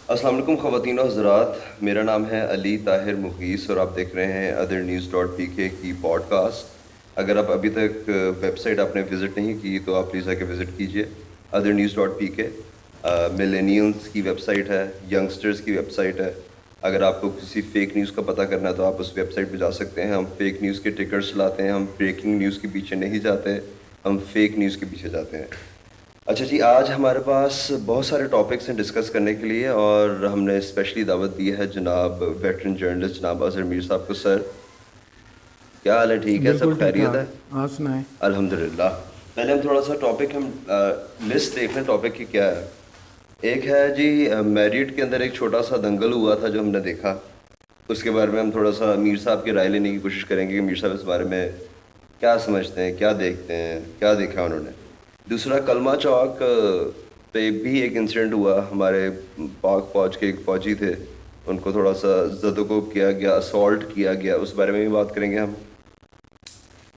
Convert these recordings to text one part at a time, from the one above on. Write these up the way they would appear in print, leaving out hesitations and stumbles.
السلام علیکم خواتین و حضرات، میرا نام ہے علی طاہر مغیث اور آپ دیکھ رہے ہیں ادر نیوز ڈاٹ پی کے کی پوڈ کاسٹ۔ اگر آپ ابھی تک ویب سائٹ آپ نے وزٹ نہیں کی تو آپ پلیز آ کے وزٹ کیجیے ادر نیوز ڈاٹ پی کے۔ ملینیلس کی ویب سائٹ ہے، ینگسٹرز کی ویب سائٹ ہے۔ اگر آپ کو کسی فیک نیوز کا پتہ کرنا ہے تو آپ اس ویب سائٹ پہ جا سکتے ہیں۔ ہم فیک نیوز کے ٹکرز چلاتے ہیں، ہم بریکنگ نیوز کے پیچھے نہیں جاتے، ہم فیک نیوز کے پیچھے جاتے ہیں۔ اچھا جی، آج ہمارے پاس بہت سارے ٹاپکس ہیں ڈسکس کرنے کے لیے، اور ہم نے اسپیشلی دعوت دی ہے جناب ویٹرن جرنلسٹ جناب اظہر میر صاحب کو۔ سر کیا حال ہے؟ ٹھیک ہے؟ بالکل سب ٹھیک خیریت ٹھاک. ہے؟ آپ سنائیں. الحمدللہ۔ پہلے ہم تھوڑا سا ٹاپک لسٹ دیکھ لیں ٹاپک کی کیا ہے۔ ایک ہے جی، میریٹ کے اندر ایک چھوٹا سا دنگل ہوا تھا جو ہم نے دیکھا، اس کے بارے میں ہم تھوڑا سا میر صاحب کی رائے لینے کی کوشش کریں گے کہ میر صاحب اس بارے میں کیا سمجھتے ہیں، کیا دیکھتے ہیں، کیا دیکھا انہوں نے۔ دوسرا، کلمہ چوک پہ بھی ایک انسیڈنٹ ہوا، ہمارے پاک فوج کے ایک فوجی تھے، ان کو تھوڑا سا زد و کوب کیا گیا، اسالٹ کیا گیا، اس بارے میں بھی بات کریں گے ہم۔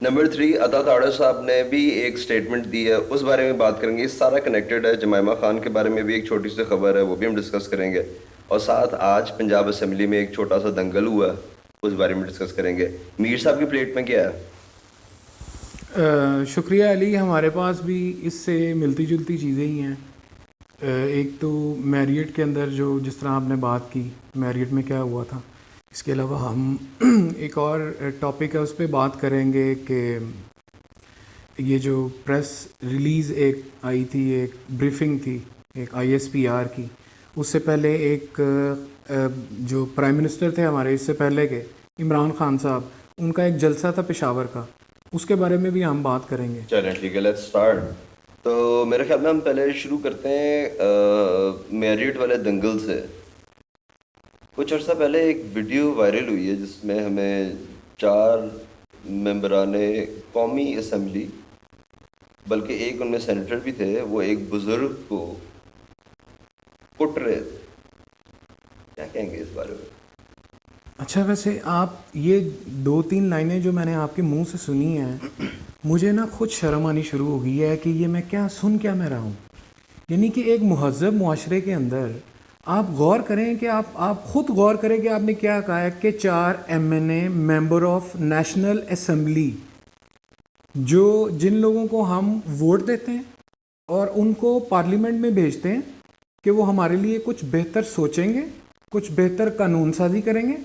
نمبر 3، عطا تاڑا صاحب نے بھی ایک سٹیٹمنٹ دی ہے، اس بارے میں بات کریں گے۔ یہ سارا کنیکٹڈ ہے۔ جمائمہ خان کے بارے میں بھی ایک چھوٹی سی خبر ہے، وہ بھی ہم ڈسکس کریں گے۔ اور ساتھ آج پنجاب اسمبلی میں ایک چھوٹا سا دنگل ہوا ہے، اس بارے میں ڈسکس کریں گے۔ میر صاحب کی پلیٹ میں کیا ہے؟ شکریہ علی. ہمارے پاس بھی اس سے ملتی جلتی چیزیں ہی ہیں. ایک تو میریٹ کے اندر جو جس طرح آپ نے بات کی میریٹ میں کیا ہوا تھا، اس کے علاوہ ہم ایک اور ٹاپک ہے اس پہ بات کریں گے کہ یہ جو پریس ریلیز ایک آئی تھی، ایک بریفنگ تھی ایک ISPR کی، اس سے پہلے ایک جو پرائم منسٹر تھے ہمارے اس سے پہلے کے عمران خان صاحب، ان کا ایک جلسہ تھا پشاور کا، اس کے بارے میں بھی ہم بات کریں گے. چلیں ٹھیک ہے، لیٹس اسٹارٹ۔ تو میرے خیال میں ہم پہلے شروع کرتے ہیں میریٹ والے دنگل سے۔ کچھ عرصہ پہلے ایک ویڈیو وائرل ہوئی ہے جس میں ہمیں 4 ممبران قومی اسمبلی، بلکہ ایک ان میں سینیٹر بھی تھے، وہ ایک بزرگ کو کٹ رہے تھے۔ کیا کہیں گے اس بارے میں؟ اچھا، ویسے آپ یہ 2-3 لائنیں جو میں نے آپ کے منہ سے سنی ہیں، مجھے نا خود شرم آنی شروع ہو گئی ہے کہ یہ میں کیا میں رہا ہوں. یعنی کہ ایک مہذب معاشرے کے اندر آپ غور کریں کہ آپ خود غور کریں کہ آپ نے کیا کہا ہے کہ 4 MNA member of national assembly, جن لوگوں کو ہم ووٹ دیتے ہیں اور ان کو پارلیمنٹ میں بھیجتے ہیں کہ وہ ہمارے لیے کچھ بہتر سوچیں گے، کچھ بہتر قانون سازی کریں گے.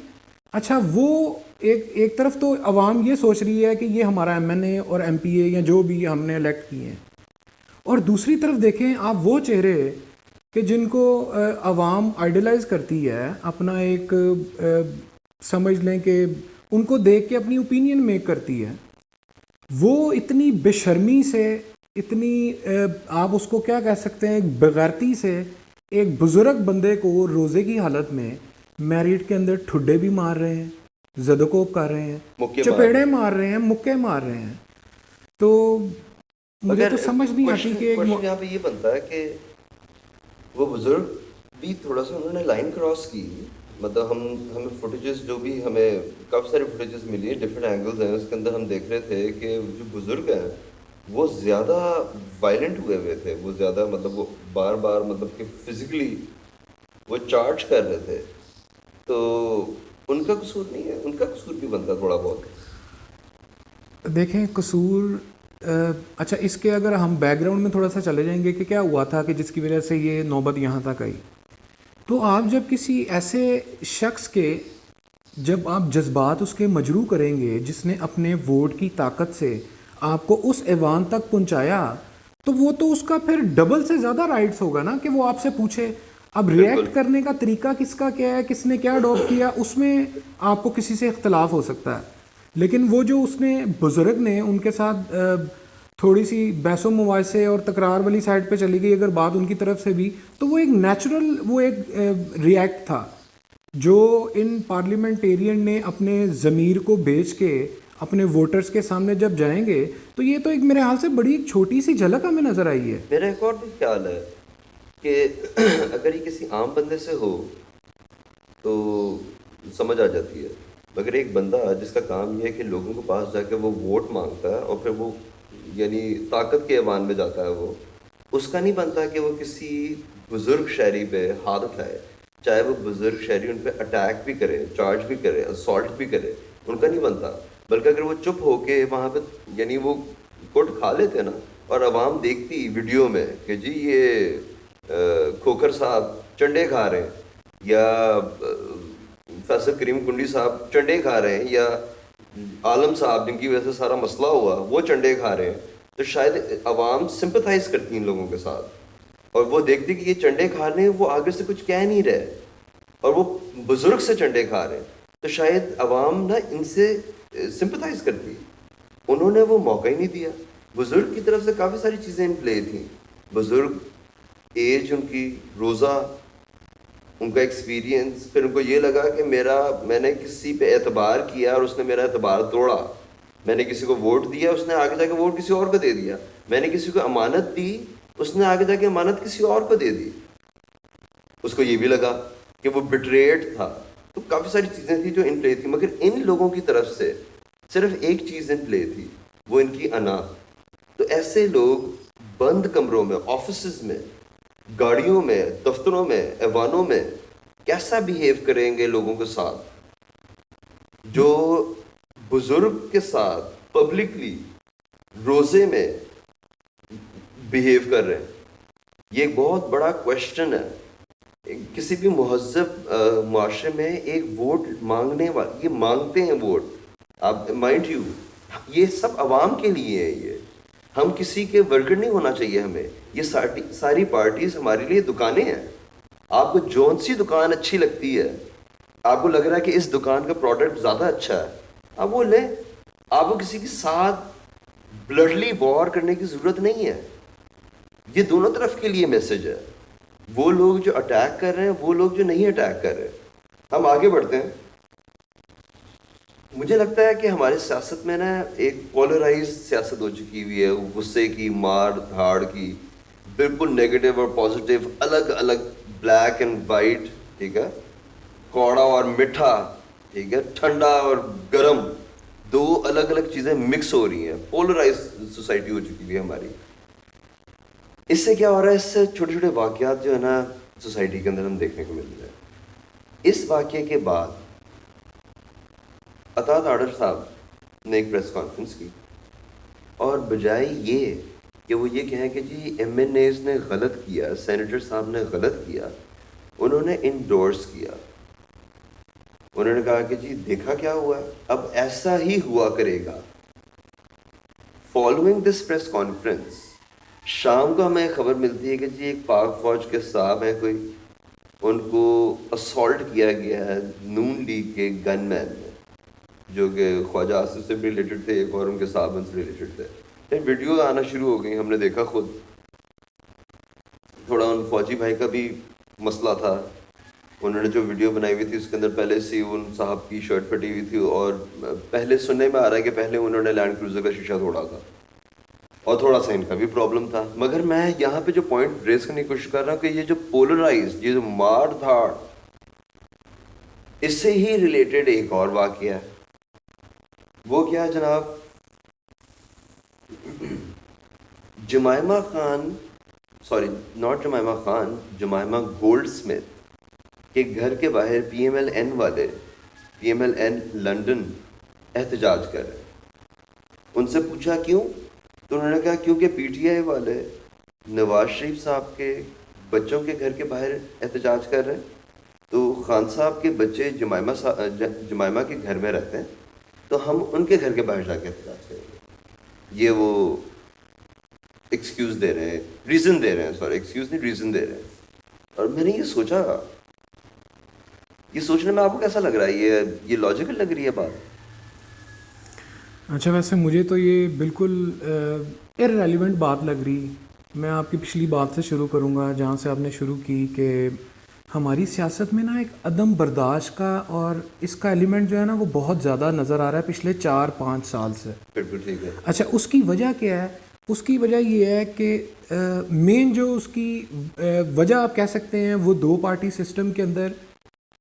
اچھا، وہ ایک طرف تو عوام یہ سوچ رہی ہے کہ یہ ہمارا MNA اور MPA یا جو بھی ہم نے الیکٹ کیے ہیں، اور دوسری طرف دیکھیں آپ وہ چہرے کہ جن کو عوام آئیڈلائز کرتی ہے، اپنا ایک سمجھ لیں کہ ان کو دیکھ کے اپنی اوپینین میک کرتی ہے، وہ اتنی بے شرمی سے، اتنی آپ اس کو کیا کہہ سکتے ہیں، بغیرتی سے ایک بزرگ بندے کو روزے کی حالت میں میریٹ کے اندر ٹھڈے بھی مار رہے ہیں، زدوکوب کر رہے ہیں، مکے چپیڑے مار رہے ہیں، مکے مار رہے ہیں. تو مجھے مگر تو سمجھ نہیں آتی کہ کوشچن یہاں پہ یہ بنتا ہے کہ وہ بزرگ بھی تھوڑا سا انہوں نے لائن کراس کی۔ مطلب ہمیں فوٹیجز جو بھی ہمیں کافی سارے فوٹیجز ملی ہیں، ڈفرینٹ اینگلز ہیں، اس کے اندر ہم دیکھ رہے تھے کہ جو بزرگ ہیں وہ زیادہ وائلنٹ ہوئے تھے، وہ زیادہ مطلب وہ بار بار مطلب کہ فزیکلی وہ چارج کر رہے تھے۔ تو ان کا قصور نہیں ہے، ان کا قصور بھی بنتا تھوڑا بہت۔ دیکھیں قصور، اچھا اس کے اگر ہم بیک گراؤنڈ میں تھوڑا سا چلے جائیں گے کہ کیا ہوا تھا کہ جس کی وجہ سے یہ نوبت یہاں تک آئی. تو آپ جب کسی ایسے شخص کے، جب آپ جذبات اس کے مجروح کریں گے جس نے اپنے ووٹ کی طاقت سے آپ کو اس ایوان تک پہنچایا، تو وہ تو اس کا پھر ڈبل سے زیادہ رائٹس ہوگا نا کہ وہ آپ سے پوچھے. اب ریئیکٹ کرنے کا طریقہ کس کا کیا ہے، کس نے کیا اڈاپٹ کیا، اس میں آپ کو کسی سے اختلاف ہو سکتا ہے، لیکن وہ جو اس نے بزرگ نے ان کے ساتھ تھوڑی سی بحث و مباحثے اور تکرار والی سائڈ پہ چلی گئی اگر بات ان کی طرف سے بھی، تو وہ ایک نیچرل، وہ ایک ریئیکٹ تھا جو ان پارلیمنٹیرین نے اپنے ضمیر کو بیچ کے اپنے ووٹرز کے سامنے جب جائیں گے. تو یہ تو ایک میرے حال سے بڑی ایک چھوٹی سی جھلک ہمیں نظر آئی ہے. میرا ایک اور بھی خیال ہے کہ اگر یہ کسی عام بندے سے ہو تو سمجھ آ جاتی ہے، مگر ایک بندہ جس کا کام یہ ہے کہ لوگوں کے پاس جا کے وہ ووٹ مانگتا ہے اور پھر وہ یعنی طاقت کے ایوان میں جاتا ہے، وہ اس کا نہیں بنتا کہ وہ کسی بزرگ شہری پہ ہاتھ اٹھائے. چاہے وہ بزرگ شہری ان پہ اٹیک بھی کرے, چارج بھی کرے, اسالٹ بھی کرے, ان کا نہیں بنتا. بلکہ اگر وہ چپ ہو کے وہاں پہ یعنی وہ کوٹ کھا لیتے نا, اور عوام دیکھتی ویڈیو میں کہ جی یہ کھوکھر صاحب چنڈے کھا رہے ہیں, یا فیصل کریم کنڈی صاحب چنڈے کھا رہے ہیں, یا عالم صاحب جن کی وجہ سے سارا مسئلہ ہوا وہ چنڈے کھا رہے ہیں, تو شاید عوام سمپتھائز کرتی ان لوگوں کے ساتھ, اور وہ دیکھتی کہ یہ چنڈے کھا رہے ہیں, وہ آگے سے کچھ کہہ نہیں رہے, اور وہ بزرگ سے چنڈے کھا رہے ہیں, تو شاید عوام نا ان سے سمپتھائز کرتی. انہوں نے وہ موقع ہی نہیں دیا. بزرگ کی طرف سے کافی ساری چیزیں ان پلے تھیں. بزرگ ایج, ان کی روزہ, ان کا ایکسپیرینس, پھر ان کو یہ لگا کہ میں نے کسی پہ اعتبار کیا اور اس نے میرا اعتبار توڑا. میں نے کسی کو ووٹ دیا, اس نے آگے جا کے ووٹ کسی اور کو دے دیا. میں نے کسی کو امانت دی, اس نے آگے جا کے امانت کسی اور کو دے دی. اس کو یہ بھی لگا کہ وہ بٹریٹ تھا. تو کافی ساری چیزیں تھیں جو ان پلے تھی, مگر ان لوگوں کی طرف سے صرف ایک چیز ان پلے تھی, وہ ان کی انا. تو ایسے لوگ بند کمروں میں, آفیسز میں, گاڑیوں میں, دفتروں میں, ایوانوں میں کیسا بیہیو کریں گے لوگوں کے ساتھ جو بزرگ کے ساتھ پبلکلی روزے میں بیہیو کر رہے ہیں. یہ ایک بہت بڑا کوشچن ہے. کسی بھی مہذب معاشرے میں ایک ووٹ مانگنے والے, یہ مانگتے ہیں ووٹ, آپ مائنڈ یو, یہ سب عوام کے لیے ہے. یہ ہم کسی کے ورکر نہیں ہونا چاہیے ہمیں. یہ ساری پارٹیز ہمارے لیے دکانیں ہیں. آپ کو جون سی دکان اچھی لگتی ہے, آپ کو لگ رہا ہے کہ اس دکان کا پروڈکٹ زیادہ اچھا ہے, آپ وہ لیں. آپ کو کسی کے ساتھ بلڈلی وار کرنے کی ضرورت نہیں ہے. یہ دونوں طرف کے لیے میسج ہے. وہ لوگ جو اٹیک کر رہے ہیں, وہ لوگ جو نہیں اٹیک کر رہے. ہم آگے بڑھتے ہیں. مجھے لگتا ہے کہ ہماری سیاست میں نا ایک پولرائز سیاست ہو چکی ہوئی ہے, غصے کی, مار دھاڑ کی, بالکل نیگیٹو اور پازیٹیو الگ الگ, بلیک اینڈ وائٹ, ٹھیک ہے, کوڑا اور میٹھا, ٹھیک ہے, ٹھنڈا اور گرم, دو الگ الگ چیزیں مکس ہو رہی ہیں. پولرائز سوسائٹی ہو چکی ہوئی ہے ہماری. اس سے کیا ہو رہا ہے, اس سے چھوٹے چھوٹے واقعات جو ہے نا سوسائٹی کے اندر ہم دیکھنے کو مل رہے ہیں. اس واقعے کے بعد عطا تاڑر صاحب نے ایک پریس کانفرنس کی, اور بجائے یہ کہ وہ یہ کہیں کہ جی ایم این ایز نے غلط کیا, سینیٹر صاحب نے غلط کیا, انہوں نے انڈورس کیا. انہوں نے کہا کہ جی دیکھا کیا ہوا, اب ایسا ہی ہوا کرے گا. فالوئنگ دس پریس کانفرنس شام کو ہمیں خبر ملتی ہے کہ جی ایک پاک فوج کے صاحب ہیں کوئی, ان کو اسالٹ کیا گیا ہے نون لیگ کے گن مین میں, جو کہ خواجہ آصف سے بھی ریلیٹڈ تھے, ایک اور ان کے صاحب سے ریلیٹڈ تھے. پھر ویڈیو آنا شروع ہو گئی, ہم نے دیکھا خود. تھوڑا ان فوجی بھائی کا بھی مسئلہ تھا. انہوں نے جو ویڈیو بنائی ہوئی تھی اس کے اندر پہلے سے ان صاحب کی شرٹ پھٹی ہوئی تھی, اور پہلے سننے میں آ رہا ہے کہ پہلے انہوں نے لینڈ کروزر کا شیشہ توڑا تھا, اور تھوڑا سا ان کا بھی پرابلم تھا. مگر میں یہاں پہ جو پوائنٹ ریز کرنے کی کوشش کر رہا ہوں کہ یہ جو پولرائز, یہ جو مار دھاڑ, اس سے ہی ریلیٹڈ ایک اور واقعہ ہے. وہ کیا جناب, Jemima Khan, sorry not Jemima Khan, Jemima Goldsmith اسمتھ کے گھر کے باہر پی ایم ایل این والے, P M L N London احتجاج کر رہے. ان سے پوچھا کیوں, تو انہوں نے کہا کیونکہ پی ٹی آئی والے نواز شریف صاحب کے بچوں کے گھر کے باہر احتجاج کر رہے ہیں, تو خان صاحب کے بچے جمائمہ کے گھر میں رہتے ہیں, تو ہم ان کے گھر کے باہر جا کے احتجاج کریں گے. یہ وہ ایکسکیوز دے رہے ہیں, ریزن دے رہے ہیں, سوری ایکسکیوز نہیں, ریزن دے رہے ہیں. اور میں نے یہ سوچا, یہ سوچنے میں آپ کو کیسا لگ رہا ہے, یہ لاجیکل لگ رہی ہے بات؟ اچھا, ویسے مجھے تو یہ بالکل ارریلیونٹ بات لگ رہی. میں آپ کی پچھلی بات سے شروع کروں گا جہاں سے آپ نے شروع کی, کہ ہماری سیاست میں نا ایک عدم برداشت کا اور اس کا ایلیمنٹ جو ہے نا وہ بہت زیادہ نظر آ رہا ہے پچھلے 4-5 سال سے. بالکل ٹھیک ہے. اچھا, اس کی وجہ کیا ہے؟ اس کی وجہ یہ ہے کہ مین جو اس کی وجہ آپ کہہ سکتے ہیں وہ 2 پارٹی سسٹم کے اندر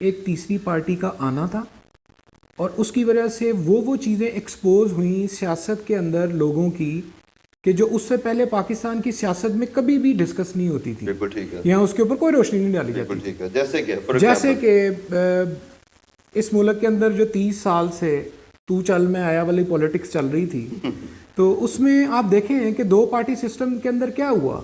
ایک تیسری پارٹی کا آنا تھا, اور اس کی وجہ سے وہ چیزیں ایکسپوز ہوئیں سیاست کے اندر لوگوں کی کہ جو اس سے پہلے پاکستان کی سیاست میں کبھی بھی ڈسکس نہیں ہوتی تھی. بالکل ٹھیک ہے. یہاں اس کے اوپر کوئی روشنی نہیں ڈالی بالکل جاتی. ٹھیک ہے. جیسے کہ جیسے کہ اس ملک کے اندر جو 30 سال سے تو چل میں آیا والی پولیٹکس چل رہی تھی, تو اس میں آپ دیکھیں کہ 2 پارٹی سسٹم کے اندر کیا ہوا.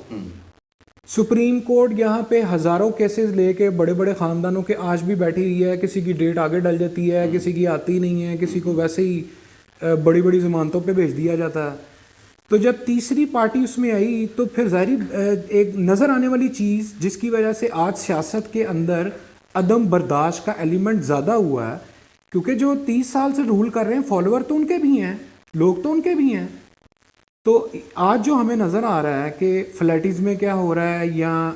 سپریم کورٹ یہاں پہ ہزاروں کیسز لے کے بڑے بڑے خاندانوں کے آج بھی بیٹھی ہوئی ہے. کسی کی ڈیٹ آگے ڈل جاتی ہے, کسی کی آتی نہیں ہے, کسی کو ویسے ہی بڑی بڑی ضمانتوں پہ بھیج دیا جاتا ہے. تو جب تیسری پارٹی اس میں آئی تو پھر ظاہری ایک نظر آنے والی چیز جس کی وجہ سے آج سیاست کے اندر عدم برداشت کا ایلیمنٹ زیادہ ہوا ہے, کیونکہ جو 30 سال سے رول کر رہے ہیں فالوور تو ان کے بھی ہیں, لوگ تو ان کے بھی ہیں. تو آج جو ہمیں نظر آ رہا ہے کہ فلیٹیز میں کیا ہو رہا ہے یا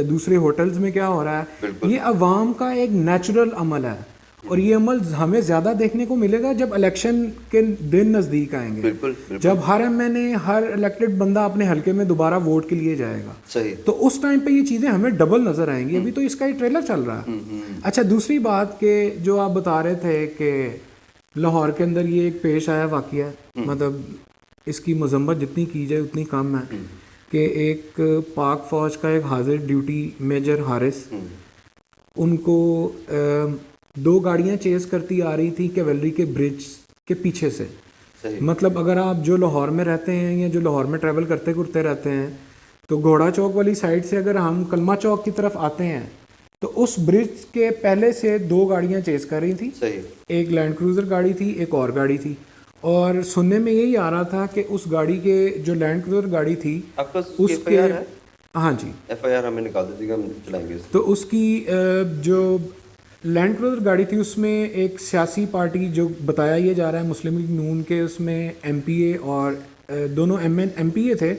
دوسرے ہوٹلز میں کیا ہو رہا ہے, یہ عوام کا ایک نیچرل عمل ہے, اور یہ عمل ہمیں زیادہ دیکھنے کو ملے گا جب الیکشن کے دن نزدیک آئیں گے. جب ہر ایم این اے, ہر الیکٹڈ بندہ اپنے حلقے میں دوبارہ ووٹ کے لیے جائے گا, صحیح, تو اس ٹائم پہ یہ چیزیں ہمیں ڈبل نظر آئیں گی. ابھی تو اس کا ہی ٹریلر چل رہا ہے. اچھا, دوسری بات کہ جو آپ بتا رہے تھے کہ لاہور کے اندر یہ ایک پیش آیا واقعہ, مطلب اس کی مذمت جتنی کی جائے اتنی کم ہے, کہ ایک پاک فوج کا ایک حاضر ڈیوٹی میجر حارث, ان کو 2 گاڑیاں چیز کرتی آ رہی تھی کیولری کے برج کے پیچھے سے. مطلب اگر آپ جو لاہور میں رہتے ہیں یا جو لاہور میں ٹریول کرتے کرتے رہتے ہیں, تو گھوڑا چوک والی سائڈ سے اگر ہم کلمہ چوک کی طرف آتے ہیں تو اس برج کے پہلے سے 2 گاڑیاں چیز کر رہی تھیں. ایک لینڈ کروزر گاڑی تھی, ایک اور گاڑی تھی, اور سننے میں یہی آ رہا تھا کہ اس گاڑی کے جو لینڈ کروزر گاڑی تھی اس کے, ہاں جی, ایف آئی آر ہمیں نکال دیجیے گا, ہم چلائیں گے. تو اس کی جو لینڈ کروزر گاڑی تھی اس میں ایک سیاسی پارٹی جو بتایا یہ جا رہا ہے مسلم لیگ نون کے, اس میں ایم پی اے اور دونوں ایم پی اے تھے,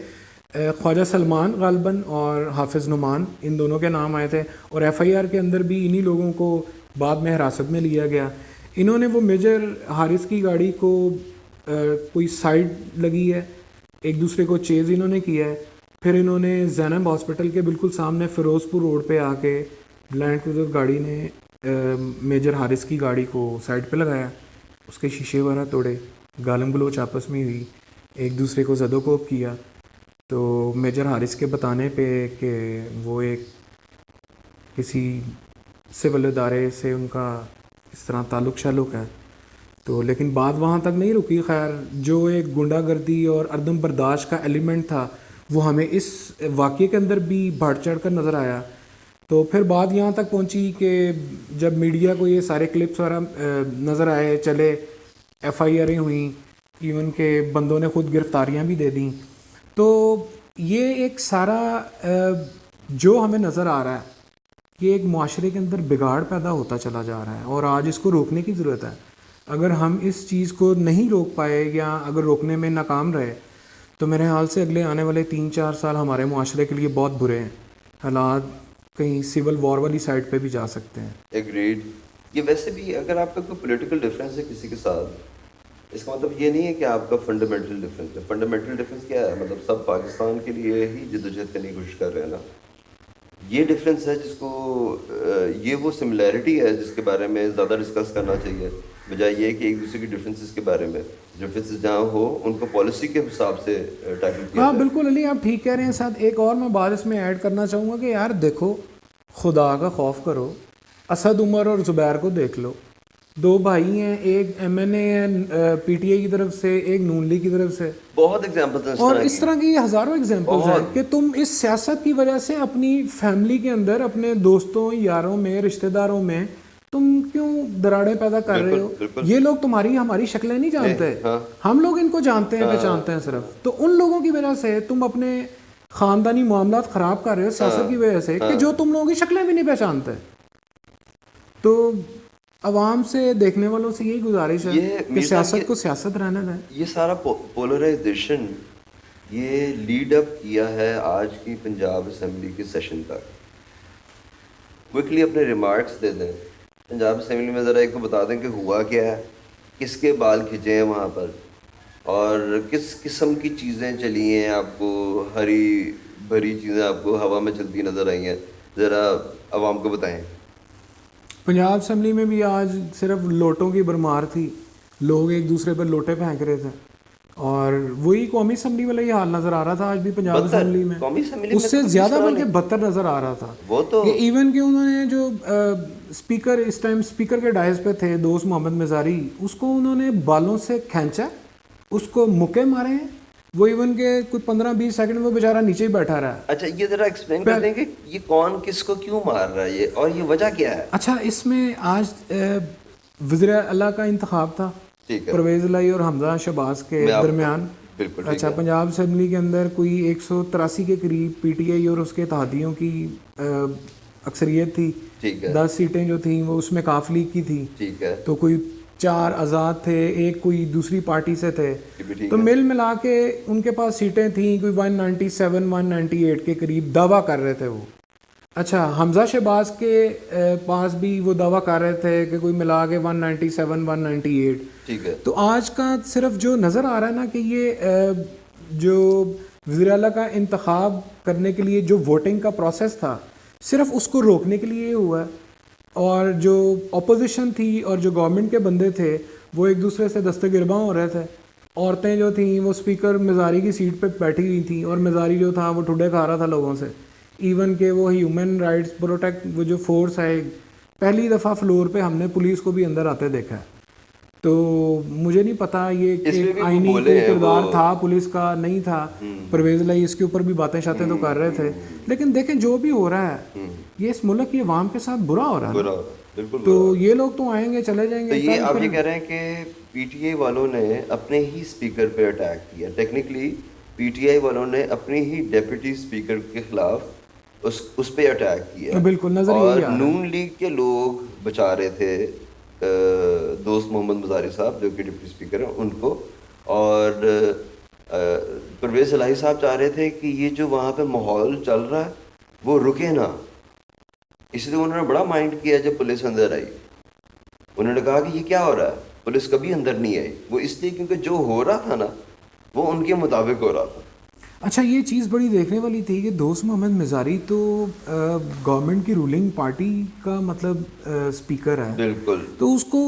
خواجہ سلمان غالباً اور حافظ نعمان, ان دونوں کے نام آئے تھے, اور ایف آئی آر کے اندر بھی انہی لوگوں کو بعد میں حراست میں لیا گیا. انہوں نے وہ میجر حارث کی گاڑی کو کوئی سائڈ لگی ہے, ایک دوسرے کو چیز انہوں نے کیا ہے, پھر انہوں نے زینب ہاسپٹل کے بالکل سامنے فیروز پور روڈ پہ آ کے لینڈ کروزر گاڑی نے میجر حارث کی گاڑی کو سائڈ پہ لگایا, اس کے شیشے وغیرہ توڑے, گالم گلوچ آپس میں ہوئی, ایک دوسرے کو زد و کوب کیا. تو میجر حارث کے بتانے پہ کہ وہ ایک کسی سول ادارے سے ان کا اس طرح تعلق شالق ہے, تو لیکن بات وہاں تک نہیں رکی. خیر, جو ایک گنڈا گردی اور عدم برداشت کا ایلیمنٹ تھا وہ ہمیں اس واقعے کے اندر بھی بڑھ چڑھ کر نظر آیا. تو پھر بات یہاں تک پہنچی کہ جب میڈیا کو یہ سارے کلپس وغیرہ نظر آئے, چلے, ایف آئی آریں ہوئیں, ایون کہ بندوں نے خود گرفتاریاں بھی دے دیں, تو یہ ایک سارا جو ہمیں نظر آ رہا ہے یہ ایک معاشرے کے اندر بگاڑ پیدا ہوتا چلا جا رہا ہے, اور آج اس کو روکنے کی ضرورت ہے. اگر ہم اس چیز کو نہیں روک پائے یا اگر روکنے میں ناکام رہے تو میرے خیال سے اگلے آنے والے 3-4 سال ہمارے معاشرے کے لیے بہت برے ہیں. حالات کہیں سول وار والی سائڈ پہ بھی جا سکتے ہیں. ایگریڈ. یہ ویسے بھی اگر آپ کا کوئی پولیٹیکل ڈفرینس ہے کسی کے ساتھ, اس کا مطلب یہ نہیں ہے کہ آپ کا فنڈامنٹل ڈفرینس ہے. فنڈامنٹل ڈفرینس کیا ہے, مطلب سب پاکستان کے لیے ہی جدوجہد کرنے کی کوشش کر رہے ہیں نا. یہ ڈفرینس ہے جس کو یہ وہ سملیرٹی ہے جس کے بارے میں زیادہ ڈسکس کرنا چاہیے, بجائے یہ کہ ایک دوسرے کی ڈفرینسز کے بارے میں. ڈفرینسز جہاں ہو ان کو پالیسی کے حساب سے ٹیکل کیا. ہاں بالکل علی, آپ ٹھیک کہہ رہے ہیں. ساتھ ایک اور میں بات اس میں ایڈ کرنا چاہوں گا کہ یار دیکھو, خدا کا خوف کرو, اسد عمر اور زبیر کو دیکھ لو, 2 بھائی ہیں, ایک ایم این اے ہے پی ٹی آئی کی طرف سے, ایک نون لیگ کی طرف سے. بہت ایگزامپلز ہیں, اور اس طرح کی ہزاروں ایگزامپلز ہیں کہ تم اس سیاست کی وجہ سے اپنی فیملی کے اندر, اپنے دوستوں یاروں میں, رشتہ داروں میں تم کیوں دراڑیں پیدا کر رہے ہو. یہ لوگ تمہاری ہماری شکلیں نہیں جانتے, ہم لوگ ان کو جانتے ہیں, پہچانتے ہیں صرف. تو ان لوگوں کی وجہ سے تم اپنے خاندانی معاملات خراب کر رہے ہو سیاست کی وجہ سے, کہ جو تم لوگوں کی شکلیں بھی نہیں پہچانتے. تو عوام سے, دیکھنے والوں سے یہی گزارش ہے کہ سیاست کو سیاست رہنے دیں. یہ سارا پولرائزیشن یہ لیڈ اپ کیا ہے آج کی پنجاب اسمبلی کے سیشن تک. کوئکلی اپنے ریمارکس دے دیں پنجاب اسمبلی میں, ذرا ایک کو بتا دیں کہ ہوا کیا ہے, کس کے بال کھنچے ہیں وہاں پر, اور کس قسم کی چیزیں چلی ہیں. آپ کو ہری بھری چیزیں آپ کو ہوا میں چلتی نظر آئی ہیں, ذرا عوام کو بتائیں. پنجاب اسمبلی میں بھی آج صرف لوٹوں کی بھرمار تھی, لوگ ایک دوسرے پر لوٹے پھینک رہے تھے, اور وہی قومی اسمبلی والا یہ حال نظر آ رہا تھا آج بھی پنجاب بدتر اسمبلی میں، قومی اسمبلی اس میں سے تو زیادہ اس طرح بلکہ بدتر نظر آ رہا تھا وہ تو کہ ایون کہ انہوں نے جو اسپیکر اس ٹائم اسپیکر کے ڈائز پہ تھے دوست محمد مزاری، اس کو انہوں نے بالوں سے کھینچا، اس کو مکے مارے ہیں، وہ ایون کہ کچھ 15-20 سیکنڈ میں بیچارہ نیچے ہی بیٹھا رہا ہے. اچھا یہ ذرا ایکسپلین کر دیں کہ یہ کون کس کو کیوں مار رہا ہے یہ، اور یہ وجہ کیا ہے؟ اچھا اس میں آج وزیر اعلیٰ کا انتخاب تھا ٹھیک ہے، پرویز الہی اور حمزہ شہباز کے میں آپ درمیان. بالکل ٹھیک اچھا ہے، پنجاب اسمبلی کے اندر کوئی 183 کے قریب پی ٹی آئی اور اس کے اتحادیوں کی اکثریت تھی. ٹھیک ہے 10 سیٹیں جو تھیں وہ اس میں کاف لیگ کی تھی، ٹھیک ہے، تو کوئی 4 آزاد تھے، ایک کوئی دوسری پارٹی سے تھے، یہ بھی ٹھیک تو ہے، مل ملا کے ان کے پاس سیٹیں تھیں کوئی 197 198 کے قریب دعویٰ کر رہے تھے وہ. اچھا حمزہ شہباز کے پاس بھی وہ دعویٰ کر رہے تھے کہ کوئی ملا کے 197 198. ٹھیک ہے، تو آج کا صرف جو نظر آ رہا ہے نا کہ یہ جو وزیر اعلیٰ کا انتخاب کرنے کے لیے جو ووٹنگ کا پروسیس تھا صرف اس کو روکنے کے لیے ہوا ہے، اور جو اپوزیشن تھی اور جو گورنمنٹ کے بندے تھے وہ ایک دوسرے سے دست گرباں ہو رہے تھے. عورتیں جو تھیں وہ اسپیکر مزاری کی سیٹ پہ بیٹھی ہوئی تھیں اور مزاری جو تھا وہ ٹھڈے کھا رہا تھا لوگوں سے. ایون کہ وہ ہیومن رائٹس پروٹیکٹ وہ جو فورس ہے، پہلی دفعہ فلور پہ ہم نے پولیس کو بھی اندر آتے دیکھا ہے. تو مجھے نہیں پتا یہ اس میں ایک بھی وہ آئینی بولے کوئی ہیں کردار وہ تھا پولیس کا نہیں تھا. پرویز الہی اس کے اوپر بھی باتیں شاتیں تو کر رہے تھے، لیکن دیکھیں جو بھی ہو رہا ہے یہ اس ملک کی عوام کے ساتھ برا ہو رہا ہے. برا ہو رہا ہے، بالکل تو برا. یہ لوگ تو آئیں گے چلے جائیں تو گے. یہ آپ یہ کہہ رہے ہیں کہ پی ٹی آئی والوں نے اپنے ہی اسپیکر پہ اٹیک کیا. ٹیکنیکلی پی ٹی آئی والوں نے اپنی ہی ڈیپٹی اسپیکر کے خلاف اس پہ اٹیک کیا، بالکل نظر اور یہی آ رہا ہے. نون لیگ کے لوگ بچا رہے تھے دوست محمد مزاری صاحب جو کہ ڈپٹی اسپیکر ہیں ان کو، اور پرویز الہی صاحب چاہ رہے تھے کہ یہ جو وہاں پہ ماحول چل رہا ہے وہ رکے نا. اس لیے انہوں نے بڑا مائنڈ کیا جب پولیس اندر آئی. انہوں نے کہا کہ یہ کیا ہو رہا ہے، پولیس کبھی اندر نہیں آئی. وہ اس لیے کیونکہ جو ہو رہا تھا نا وہ ان کے مطابق ہو رہا تھا. اچھا یہ چیز بڑی دیکھنے والی تھی کہ دوست محمد مزاری تو گورنمنٹ کی رولنگ پارٹی کا مطلب اسپیکر ہے، بالکل تو اس کو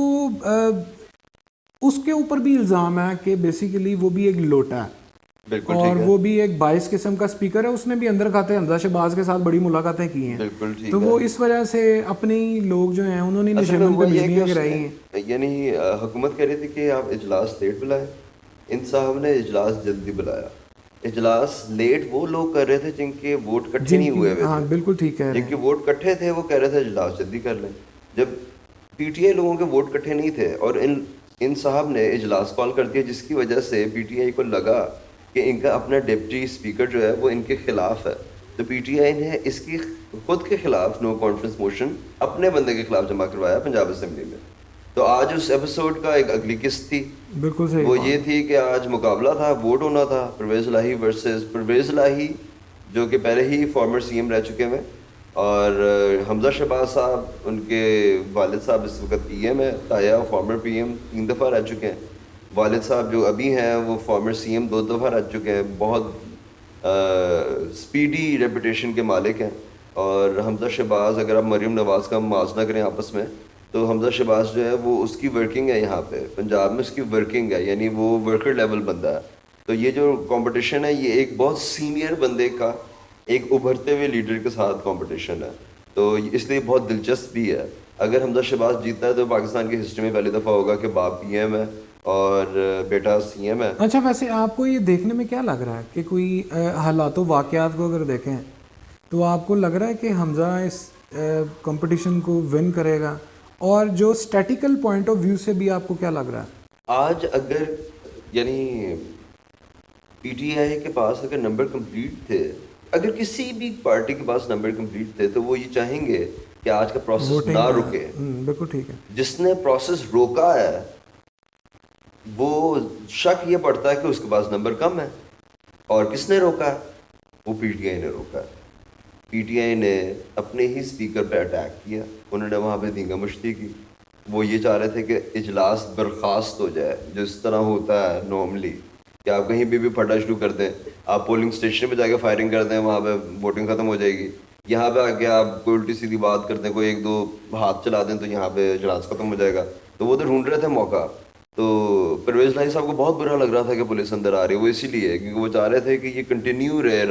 اس کے اوپر بھی الزام ہے کہ بیسیکلی وہ بھی ایک لوٹا ہے بالکل اور ٹھیک ہے، وہ بھی ایک باعث قسم کا اسپیکر ہے. اس نے بھی اندر کھاتے حمزہ شہباز کے ساتھ بڑی ملاقاتیں کی ہیں، بالکل ٹھیک تو ہے. وہ اس وجہ سے اپنے لوگ جو ہیں انہوں نے اصل میں نشیمن ہوا پہ یہ کہ بجلیاں اس گرائی نے ہیں. یعنی حکومت کہہ رہی تھی کہ آپ اجلاس لیٹ بلائیں، ان صاحب نے اجلاس جلدی بلایا. اجلاس لیٹ وہ لوگ کر رہے تھے جن کے ووٹ کٹھے نہیں ہوئے ہوئے ہاں تھے، بالکل ٹھیک کہہ رہے جن ہیں. کے ووٹ کٹھے تھے وہ کہہ رہے تھے اجلاس جلدی کر لیں. جب پی ٹی آئی لوگوں کے ووٹ کٹھے نہیں تھے اور ان صاحب نے اجلاس کال کر دیا، جس کی وجہ سے پی ٹی آئی کو لگا کہ ان کا اپنا ڈپٹی اسپیکر جو ہے وہ ان کے خلاف ہے، تو پی ٹی آئی نے اس کی خود کے خلاف نو کانفیڈنس موشن اپنے بندے کے خلاف جمع کروایا پنجاب اسمبلی میں. تو آج اس ایپیسوڈ کا ایک اگلی قسط تھی، بالکل صحیح وہ بات. یہ تھی کہ آج مقابلہ تھا، ووٹ ہونا تھا پرویز الہی ورسز پرویز الہی جو کہ پہلے ہی فارمر سی ایم رہ چکے ہیں، اور حمزہ شہباز صاحب ان کے والد صاحب اس وقت پی ایم ہے، تایا فارمر پی ایم 3 دفعہ رہ چکے ہیں. والد صاحب جو ابھی ہیں وہ فارمر سی ایم 2 دفعہ رہ چکے ہیں، بہت اسپیڈی ریپوٹیشن کے مالک ہیں. اور حمزہ شہباز اگر آپ مریم نواز کا موازنہ کریں آپس میں تو حمزہ شہباز جو ہے وہ اس کی ورکنگ ہے یہاں پہ پنجاب میں، اس کی ورکنگ ہے، یعنی وہ ورکر لیول بندہ ہے. تو یہ جو کمپٹیشن ہے یہ ایک بہت سینئر بندے کا ایک ابھرتے ہوئے لیڈر کے ساتھ کمپٹیشن ہے، تو اس لیے بہت دلچسپ بھی ہے. اگر حمزہ شہباز جیتا ہے تو پاکستان کی ہسٹری میں پہلی دفعہ ہوگا کہ باپ پی ایم ہے اور بیٹا سی ایم ہے. اچھا ویسے آپ کو یہ دیکھنے میں کیا لگ رہا ہے کہ کوئی حالات و واقعات کو اگر دیکھیں تو آپ کو لگ رہا ہے کہ حمزہ اس کمپٹیشن کو ون کرے گا، اور جو اسٹیٹیکل پوائنٹ آف ویو سے بھی آپ کو کیا لگ رہا ہے؟ آج اگر یعنی پی ٹی آئی کے پاس اگر نمبر کمپلیٹ تھے، اگر کسی بھی پارٹی کے پاس نمبر کمپلیٹ تھے تو وہ یہ چاہیں گے کہ آج کا پروسیس نہ رکے. بالکل ٹھیک ہے. جس نے پروسیس روکا ہے وہ شک یہ پڑتا ہے کہ اس کے پاس نمبر کم ہے، اور کس نے روکا ہے؟ وہ پی ٹی آئی نے روکا ہے. پی ٹی آئی نے اپنے ہی اسپیکر پہ اٹیک کیا، انہوں نے وہاں پہ دینگا مشتی کی. وہ یہ چاہ رہے تھے کہ اجلاس برخاست ہو جائے، جس طرح ہوتا ہے نارملی کہ آپ کہیں بھی پھٹا شروع کر دیں، آپ پولنگ اسٹیشن پہ جا کے فائرنگ کر دیں، وہاں پہ ووٹنگ ختم ہو جائے گی. یہاں پہ آ کے آپ کوئی الٹی سیدھی بات کرتے ہیں، کوئی 1-2 ہاتھ چلا دیں تو یہاں پہ اجلاس ختم ہو جائے گا. تو وہ تو ڈھونڈ رہے تھے موقع تو پرویز لائی صاحب کو بہت برا لگ رہا تھا کہ پولیس اندر آ رہی ہے، وہ اسی لیے کیونکہ وہ چاہ رہے تھے کہ یہ کنٹینیو رہے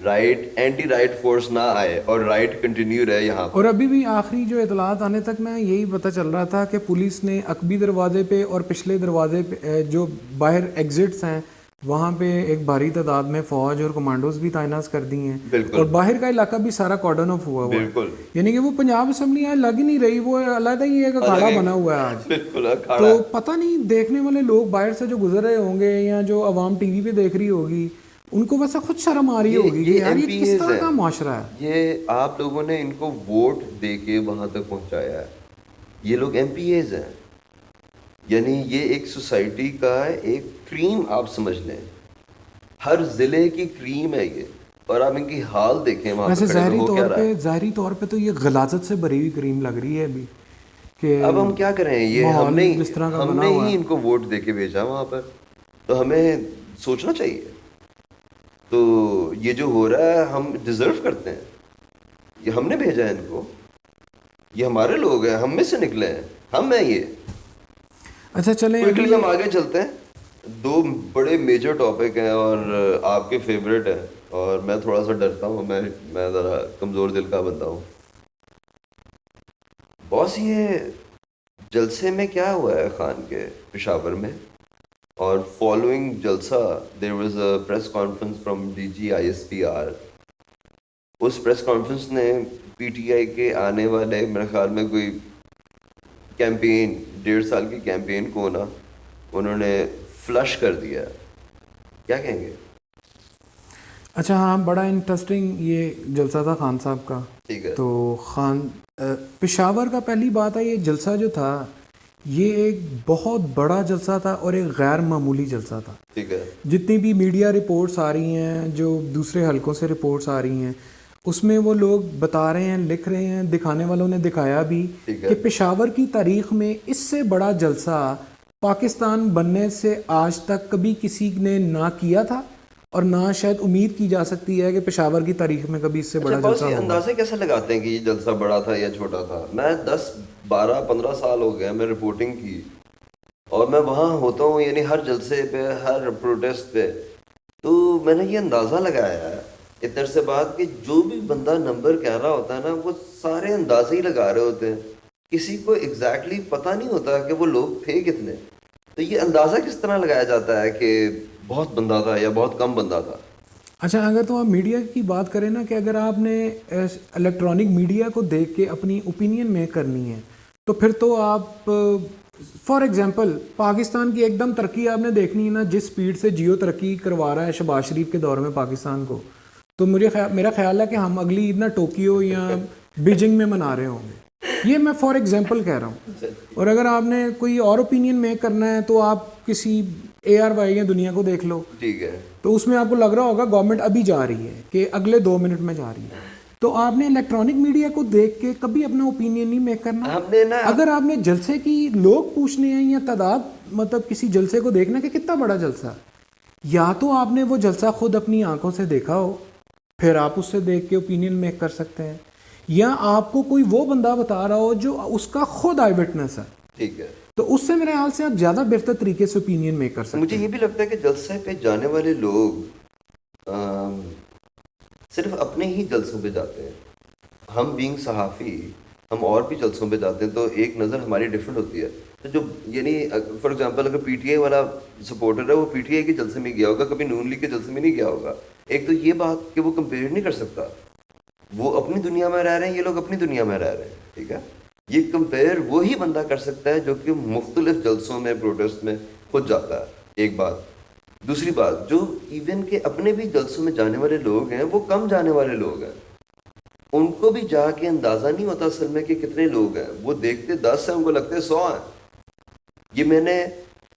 رائٹ اینٹی رائٹ فورس نہ آئے اور رائٹ کنٹینیو رہے یہاں پر. اور ابھی بھی آخری جو اطلاعات آنے تک میں یہی پتہ چل رہا تھا کہ پولیس نے عقبی دروازے پہ اور پچھلے دروازے پہ جو باہر ایگزٹس ہیں وہاں پہ ایک بھاری تعداد میں فوج اور کمانڈوز بھی تعینات کر دی ہیں. بالکل. اور باہر کا علاقہ بھی سارا کارڈن آف ہوا ہے. بالکل. یعنی کہ وہ پنجاب اسمبلی آج لگ ہی نہیں رہی، وہ علیحدہ ہی ایک اکھاڑا بنا ہوا ہے آج. بالکل. تو پتہ نہیں دیکھنے والے لوگ باہر سے جو گزر رہے ہوں گے یا جو عوام ٹی وی پہ دیکھ رہی ہوگی ان کو ویسا خود شرم آ رہی ہوگی کہ یار یہ کس طرح کا معاشرہ ہے. یہ آپ لوگوں نے ان کو ووٹ دے کے وہاں تک پہنچایا ہے. یہ لوگ ایم پی ایز ہیں، یعنی یہ ایک سوسائٹی کا ایک کریم آپ سمجھ لیں، ہر ضلع کی کریم ہے یہ. اور آپ ان کی حال دیکھیں وہاں ویسے پہ ظاہری طور پہ تو یہ غلاظت سے بھری ہوئی کریم لگ رہی ہے ابھی کہ اب ہم کیا کریں. یہ ہم نے ہی ان کو ووٹ دے کے بھیجا وہاں پر، تو ہمیں سوچنا چاہیے. تو یہ جو ہو رہا ہے ہم ڈیزرو کرتے ہیں، یہ ہم نے بھیجا ہے ان کو، یہ ہمارے لوگ ہیں، ہم میں سے نکلے ہیں، ہم ہیں یہ. اچھا چلیں کوئکلی ہم آگے چلتے ہیں. دو بڑے میجر ٹاپک ہیں اور آپ کے فیوریٹ ہیں، اور میں تھوڑا سا ڈرتا ہوں، میں ذرا کمزور دل کا بندہ ہوں. باس یہ جلسے میں کیا ہوا ہے خان کے پشاور میں، اور فالوئنگ جلسہ there was a press conference from DGISPR. اس پریس کانفرنس نے پی ٹی آئی کے آنے والے میرے خیال میں کوئی کیمپین 1.5 سال کی کیمپین کو نا انہوں نے فلش کر دیا. کیا کہیں گے؟ اچھا ہاں، بڑا انٹرسٹنگ یہ جلسہ تھا خان صاحب کا. ٹھیک ہے. تو خان پشاور کا پہلی بات ہے، یہ جلسہ جو تھا یہ ایک بہت بڑا جلسہ تھا اور ایک غیر معمولی جلسہ تھا. ٹھیک ہے. جتنی بھی میڈیا رپورٹس آ رہی ہیں، جو دوسرے حلقوں سے رپورٹس آ رہی ہیں، اس میں وہ لوگ بتا رہے ہیں، لکھ رہے ہیں، دکھانے والوں نے دکھایا بھی کہ پشاور کی تاریخ میں اس سے بڑا جلسہ پاکستان بننے سے آج تک کبھی کسی نے نہ کیا تھا، اور نہ شاید امید کی جا سکتی ہے کہ پشاور کی تاریخ میں کبھی اس سے بڑا جلسہ ہوگا. اندازے کیسے لگاتے ہیں کہ یہ جلسہ بڑا تھا یا چھوٹا تھا؟ میں 10 12 15 سال ہو گئے میں رپورٹنگ کی، اور میں وہاں ہوتا ہوں، یعنی ہر جلسے پہ، ہر پروٹیسٹ پہ. تو میں نے یہ اندازہ لگایا ہے اتر سے بات کہ جو بھی بندہ نمبر کہہ رہا ہوتا ہے نا، وہ سارے اندازے ہی لگا رہے ہوتے ہیں، کسی کو ایگزیکٹلی پتہ نہیں ہوتا کہ وہ لوگ تھے کتنے. تو یہ اندازہ کس طرح لگایا جاتا ہے کہ بہت بندہ تھا یا بہت کم بندہ تھا؟ اچھا اگر تو آپ میڈیا کی بات کریں نا، کہ اگر آپ نے الیکٹرانک میڈیا کو دیکھ کے اپنی اوپینین میک کرنی ہے تو پھر تو آپ فار ایگزامپل پاکستان کی ایک دم ترقی آپ نے دیکھنی ہے نا، جس سپیڈ سے جیو ترقی کروا رہا ہے شہباز شریف کے دور میں پاکستان کو، تو میرا خیال ہے کہ ہم اگلی عید نہ ٹوکیو یا بیجنگ میں منا رہے ہوں گے. یہ میں فار ایگزامپل کہہ رہا ہوں. اور اگر آپ نے کوئی اور اوپینین میک کرنا ہے تو آپ کسی ARY یا دنیا کو دیکھ لو. ٹھیک ہے. تو اس میں آپ کو لگ رہا ہوگا گورنمنٹ ابھی جا رہی ہے کہ اگلے 2 منٹ میں جا رہی ہے. تو آپ نے الیکٹرانک میڈیا کو دیکھ کے کبھی اپنا اوپینین نہیں میک کرنا. اگر آپ نے جلسے کی لوگ پوچھنے ہیں یا تعداد، مطلب کسی جلسے کو دیکھنا کہ کتنا بڑا جلسہ ہے، یا تو آپ نے وہ جلسہ خود اپنی آنکھوں سے دیکھا ہو، پھر آپ اس سے دیکھ کے اوپینین میک کر سکتے ہیں، یا آپ کو کوئی وہ بندہ بتا رہا ہو جو اس کا خود آئی وٹنس ہے. ٹھیک ہے. تو اس سے میرے خیال سے آپ زیادہ بہتر طریقے سے اوپینین میک کر سکتے ہیں. مجھے یہ بھی لگتا ہے کہ جلسے پہ جانے والے لوگ صرف اپنے ہی جلسوں پہ جاتے ہیں. ہم بینگ صحافی ہم اور بھی جلسوں پہ جاتے ہیں تو ایک نظر ہماری ڈفرینٹ ہوتی ہے. تو جو یعنی فار ایگزامپل اگر پی ٹی آئی والا سپورٹر ہے، وہ پی ٹی آئی کے جلسے میں گیا ہوگا، کبھی نون لیگ کے جلسے میں نہیں گیا ہوگا. ایک تو یہ بات کہ وہ کمپیئر نہیں کر سکتا، وہ اپنی دنیا میں رہ رہے ہیں، یہ لوگ اپنی دنیا میں رہ رہے ہیں. ٹھیک ہے. یہ کمپیئر وہی بندہ کر سکتا ہے جو کہ مختلف جلسوں میں پروٹیسٹ میں خود جاتا ہے. ایک بات. دوسری بات، جو ایون کے اپنے بھی جلسوں میں جانے والے لوگ ہیں، وہ کم جانے والے لوگ ہیں، ان کو بھی جا کے اندازہ نہیں ہوتا اصل میں کہ کتنے لوگ ہیں. وہ دیکھتے 10 ہیں، ان کو لگتے 100 ہیں. یہ میں نے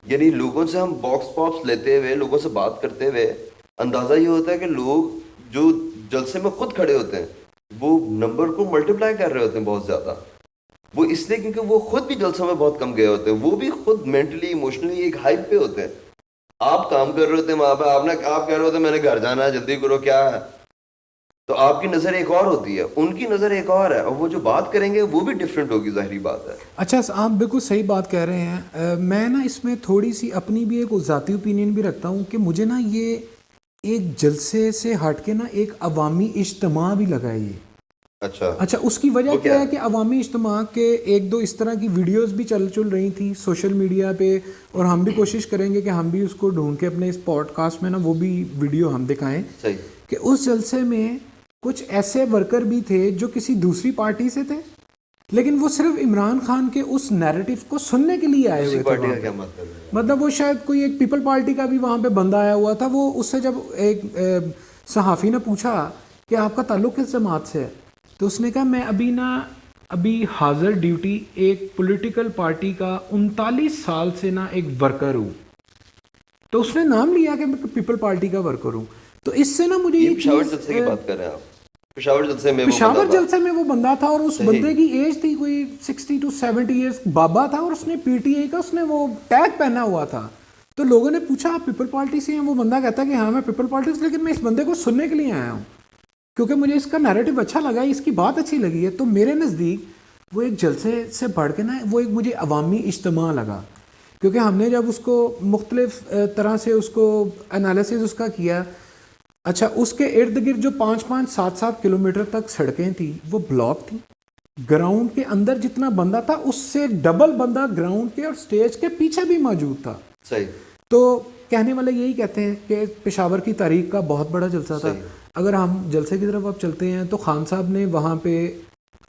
یعنی لوگوں سے ہم باکس پاپس لیتے ہوئے، لوگوں سے بات کرتے ہوئے اندازہ یہ ہوتا ہے کہ لوگ جو جلسے میں خود کھڑے ہوتے ہیں وہ نمبر کو ملٹیپلائی کر رہے ہوتے ہیں بہت زیادہ. وہ اس لیے کیونکہ وہ خود بھی جلسوں میں بہت کم گئے ہوتے ہیں، وہ بھی خود مینٹلی ایموشنلی ایک ہائپ پہ ہوتے ہیں. آپ کام کر رہے ہوتے ہیں وہاں پہ، آپ کہہ رہے ہوتے ہیں میں نے گھر جانا ہے، جلدی کرو، کیا ہے تو آپ کی نظر ایک اور ہوتی ہے, ان کی نظر ایک اور ہے, اور وہ جو بات کریں گے وہ بھی ڈفرینٹ ہوگی, ظاہری بات ہے. اچھا آپ بالکل صحیح بات کہہ رہے ہیں. میں نا اس میں تھوڑی سی اپنی بھی ایک ذاتی اوپینین بھی رکھتا ہوں کہ مجھے نا یہ ایک جلسے سے ہٹ کے نا ایک عوامی اجتماع بھی لگا ہے یہ. اچھا اس کی وجہ کیا ہے کہ عوامی اجتماع کے ایک دو اس طرح کی ویڈیوز بھی چل رہی تھی سوشل میڈیا پہ, اور ہم بھی کوشش کریں گے کہ ہم بھی اس کو ڈھونڈ کے اپنے اس پوڈ کاسٹ میں نا وہ بھی ویڈیو ہم دکھائیں کہ اس جلسے میں کچھ ایسے ورکر بھی تھے جو کسی دوسری پارٹی سے تھے, لیکن وہ صرف عمران خان کے اس نیریٹو کو سننے کے لیے آئے ہوئے تھے. مطلب وہ شاید کوئی ایک پیپل پارٹی کا بھی وہاں پہ بندہ آیا ہوا تھا. وہ اس سے جب ایک صحافی نے پوچھا کہ آپ کا تعلق کس جماعت سے ہے, تو اس نے کہا میں ابھی حاضر ڈیوٹی ایک پولیٹیکل پارٹی کا 39 سال سے نا ایک ورکر ہوں. تو اس نے نام لیا کہ میں پیپل پارٹی کا ورکر ہوں. تو اس سے نا مجھے یہ پشاور جلسے کی بات کر رہے ہیں آپ, پشاور جلسے میں وہ بندہ تھا, اور اس بندے کی ایج تھی کوئی 60 to 70 ایئرس, بابا تھا, اور اس نے پی ٹی آئی کا اس نے وہ ٹیگ پہنا ہوا تھا. تو لوگوں نے پوچھا آپ پیپل پارٹی سے ہیں؟ وہ بندہ کہتا ہے کہ ہاں میں پیپل پارٹی سے, لیکن میں اس بندے کو سننے کے لیے آیا ہوں کیونکہ مجھے اس کا نیریٹو اچھا لگا, اس کی بات اچھی لگی ہے. تو میرے نزدیک وہ ایک جلسے سے بڑھ کے نا وہ ایک مجھے عوامی اجتماع لگا, کیونکہ ہم نے جب اس کو مختلف طرح سے اس کو انالیسز اس کا کیا. اچھا اس کے ارد گرد جو 5-7 کلومیٹر تک سڑکیں تھیں وہ بلاک تھیں. گراؤنڈ کے اندر جتنا بندہ تھا اس سے ڈبل بندہ گراؤنڈ کے اور سٹیج کے پیچھے بھی موجود تھا. تو کہنے والے یہی کہتے ہیں کہ پشاور کی تاریخ کا بہت بڑا جلسہ تھا. اگر ہم جلسے کی طرف اب چلتے ہیں تو خان صاحب نے وہاں پہ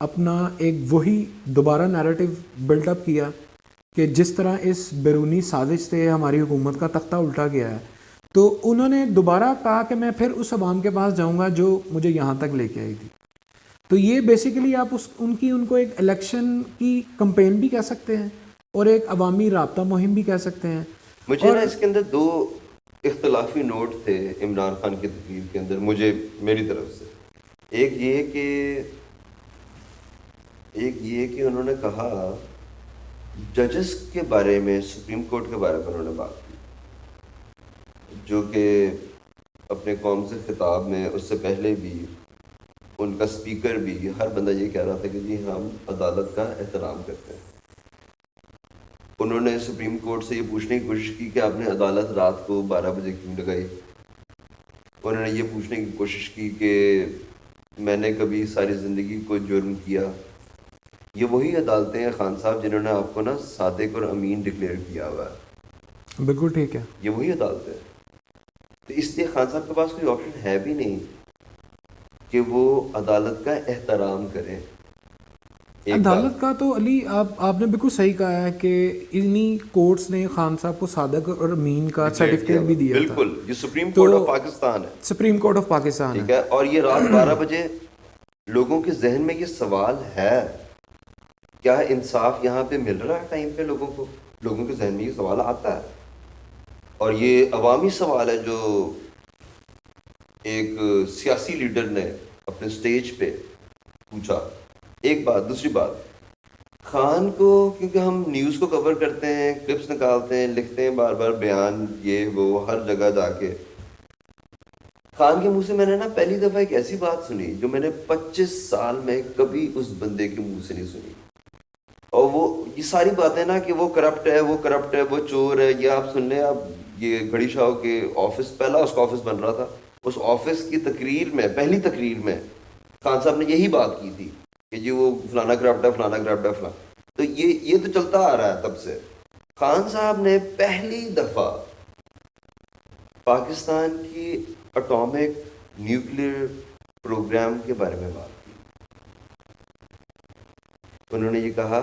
اپنا ایک وہی دوبارہ نیریٹو بلڈ اپ کیا کہ جس طرح اس بیرونی سازش سے ہماری حکومت کا تختہ الٹا گیا ہے. تو انہوں نے دوبارہ کہا کہ میں پھر اس عوام کے پاس جاؤں گا جو مجھے یہاں تک لے کے آئی تھی. تو یہ بیسیکلی آپ ان کو ایک الیکشن کی کمپین بھی کہہ سکتے ہیں اور ایک عوامی رابطہ مہم بھی کہہ سکتے ہیں. مجھے نا اس کے اندر دو اختلافی نوٹ تھے عمران خان کی تقریر کے اندر مجھے میری طرف سے. ایک یہ کہ انہوں نے کہا ججز کے بارے میں, سپریم کورٹ کے بارے میں انہوں نے بات کی, جو کہ اپنے قوم سے خطاب میں اس سے پہلے بھی ان کا سپیکر بھی ہر بندہ یہ کہہ رہا تھا کہ جی ہم عدالت کا احترام کرتے ہیں. انہوں نے سپریم کورٹ سے یہ پوچھنے کی کوشش کی کہ آپ نے عدالت رات کو 12 بجے کیوں لگائی. انہوں نے یہ پوچھنے کی کوشش کی کہ میں نے کبھی ساری زندگی کو جرم کیا. یہ وہی عدالتیں ہیں خان صاحب جنہوں نے آپ کو نا صادق اور امین ڈکلیئر کیا ہوا ہے. بالکل ٹھیک ہے, یہ وہی عدالتیں ہیں. تو اس لیے خان صاحب کے پاس کوئی آپشن ہے بھی نہیں کہ وہ عدالت کا احترام کریں. عدالت کا تو علی آپ نے بالکل صحیح کہا ہے کہ انہی کورٹس نے خان صاحب کو صادق اور امین کا سرٹیفکیٹ بھی دیا تھا. بالکل, یہ سپریم کورٹ آف پاکستان ہے. سپریم کورٹ آف پاکستان ٹھیک ہے. اور یہ رات 12 بجے لوگوں کے ذہن میں یہ سوال ہے, کیا انصاف یہاں پہ مل رہا ہے ٹائم پہ لوگوں کو؟ لوگوں کے ذہن میں یہ سوال آتا ہے, اور یہ عوامی سوال ہے جو ایک سیاسی لیڈر نے اپنے سٹیج پہ پوچھا. ایک بات. دوسری بات, خان کو کیونکہ ہم نیوز کو کور کرتے ہیں, کلپس نکالتے ہیں, لکھتے ہیں بار بار بیان, یہ وہ ہر جگہ جا کے, خان کے منہ سے میں نے نا پہلی دفعہ ایک ایسی بات سنی جو میں نے 25 سال میں کبھی اس بندے کے منہ سے نہیں سنی. اور وہ یہ ساری باتیں نا کہ وہ کرپٹ ہے, وہ کرپٹ ہے, وہ چور ہے, یہ آپ سن لیں. آپ یہ گھڑی شاہ کے آفس, پہلا اس کا آفس بن رہا تھا, اس آفس کی تقریر میں, پہلی تقریر میں خان صاحب نے یہی بات کی تھی کہ جی وہ فلانا کرپٹ ہے, فلانا کرپٹ ہے, فلانا. تو یہ تو چلتا آ رہا ہے تب سے. خان صاحب نے پہلی دفعہ پاکستان کی اٹامک نیوکلیئر پروگرام کے بارے میں بات کی. انہوں نے یہ کہا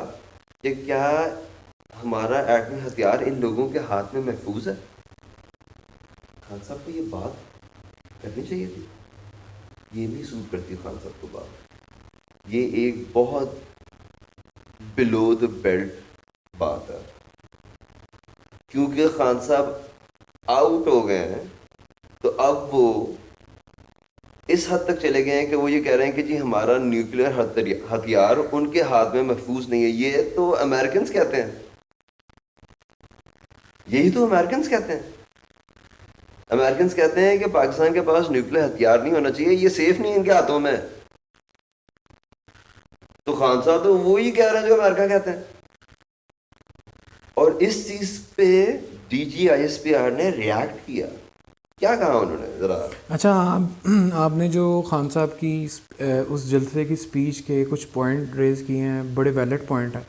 کہ کیا ہمارا ایٹمی ہتھیار ان لوگوں کے ہاتھ میں محفوظ ہے؟ خان صاحب کو یہ بات کرنی چاہیے تھی. یہ نہیں سوٹ کرتی خان صاحب کو بات. یہ ایک بہت بلو دا بیلٹ بات ہے, کیونکہ خان صاحب آؤٹ ہو گئے ہیں. تو اب وہ اس حد تک چلے گئے ہیں کہ وہ یہ کہہ رہے ہیں کہ جی ہمارا نیوکلیئر ہتھیار ان کے ہاتھ میں محفوظ نہیں ہے. یہ تو امریکنز کہتے ہیں, یہی تو امریکنز کہتے ہیں. امریکنز کہتے ہیں کہ پاکستان کے پاس نیوکلیر ہتھیار نہیں ہونا چاہیے, یہ سیف نہیں ان کے ہاتھوں میں. تو خان صاحب تو وہی کہہ رہے ہیں جو امریکہ کہتے ہیں. اور اس چیز پہ D G I S P R نے ریاکٹ کیا, کیا کہا انہوں نے ذرا. اچھا, آپ نے جو خان صاحب کی اس جلسے کی اسپیچ کے کچھ پوائنٹ ریز کیے ہیں, بڑے ویلڈ پوائنٹ ہیں.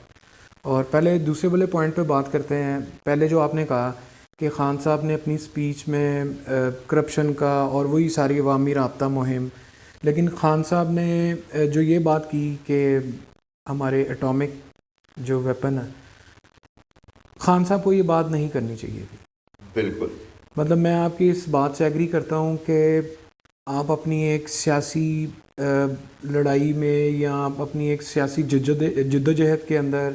اور پہلے دوسرے والے پوائنٹ پہ بات کرتے ہیں. پہلے جو آپ نے کہا کہ خان صاحب نے اپنی اسپیچ میں کرپشن کا اور وہی ساری عوامی رابطہ مہم, لیکن خان صاحب نے جو یہ بات کی کہ ہمارے ایٹامک جو ویپن ہے, خان صاحب کو یہ بات نہیں کرنی چاہیے تھی. بالکل, مطلب میں آپ کی اس بات سے ایگری کرتا ہوں کہ آپ اپنی ایک سیاسی لڑائی میں یا آپ اپنی ایک سیاسی جد و جہد کے اندر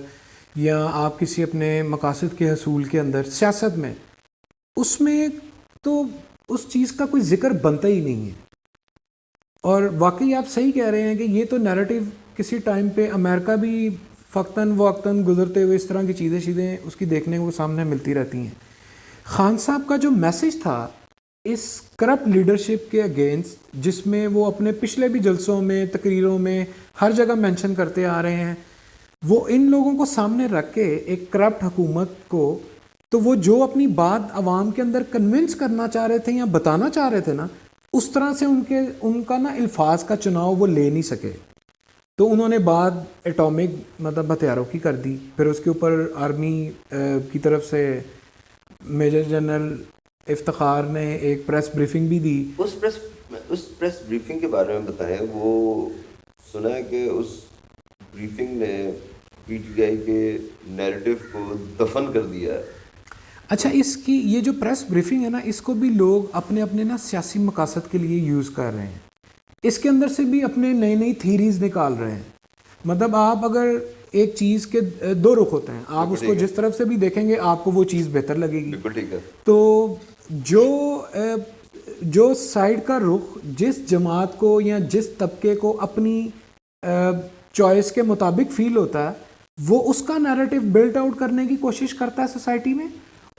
یا آپ کسی اپنے مقاصد کے حصول کے اندر سیاست میں, اس میں تو اس چیز کا کوئی ذکر بنتا ہی نہیں ہے. اور واقعی آپ صحیح کہہ رہے ہیں کہ یہ تو نیریٹو کسی ٹائم پہ امریکہ بھی فقتاً وقتاً گزرتے ہوئے اس طرح کی چیزیں اس کی دیکھنے کو سامنے ملتی رہتی ہیں. خان صاحب کا جو میسج تھا اس کرپٹ لیڈرشپ کے اگینسٹ, جس میں وہ اپنے پچھلے بھی جلسوں میں تقریروں میں ہر جگہ مینشن کرتے آ رہے ہیں, وہ ان لوگوں کو سامنے رکھ کے ایک کرپٹ حکومت کو, تو وہ جو اپنی بات عوام کے اندر کنونس کرنا چاہ رہے تھے یا بتانا چاہ رہے تھے نا, اس طرح سے ان کا نا الفاظ کا چناؤ وہ لے نہیں سکے. تو انہوں نے بات ایٹامک مطلب ہتھیاروں کی کر دی. پھر اس کے اوپر آرمی کی طرف سے میجر جنرل افتخار نے ایک پریس بریفنگ بھی دی. اس پریس بریفنگ کے بارے میں بتائیں. وہ سنا ہے کہ اس بریفنگ نے پی ٹی آئی کے نیریٹو کو دفن کر دیا ہے. اچھا, اس کی یہ جو پریس بریفنگ ہے نا, اس کو بھی لوگ اپنے اپنے نا سیاسی مقاصد کے لیے یوز کر رہے ہیں. اس کے اندر سے بھی اپنے نئی نئی تھیریز نکال رہے ہیں. مطلب آپ اگر ایک چیز کے دو رخ ہوتے ہیں, آپ اس کو جس طرف سے بھی دیکھیں گے آپ کو وہ چیز بہتر لگے گی. بالکل ٹھیک ہے. تو جو سائڈ کا رخ جس جماعت کو یا جس طبقے کو اپنی چوائس کے مطابق فیل ہوتا ہے, وہ اس کا نیریٹو بلٹ آؤٹ کرنے کی کوشش کرتا ہے سوسائٹی میں.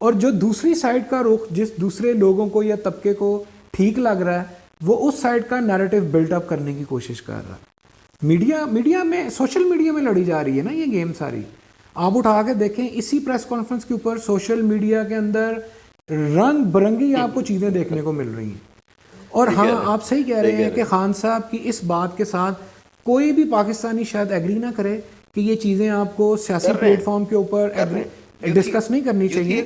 اور جو دوسری سائڈ کا رخ جس دوسرے لوگوں کو یا طبقے کو ٹھیک لگ رہا ہے, وہ اس سائڈ کا نیریٹو بلٹ اپ کرنے کی کوشش کر رہا ہے. میڈیا میں, سوشل میڈیا میں لڑی جا رہی ہے نا یہ گیم ساری. آپ اٹھا کے دیکھیں اسی پریس کانفرنس کے اوپر سوشل میڈیا کے اندر رنگ برنگی آپ کو چیزیں دیکھنے کو مل رہی ہیں. اور ہاں, آپ صحیح کہہ رہے ہیں کہ خان صاحب کی اس بات کے ساتھ کوئی بھی پاکستانی شاید ایگری نہ کرے کہ یہ چیزیں آپ کو سیاسی پلیٹ فارم کے اوپر ڈسکس نہیں کرنی چاہیے,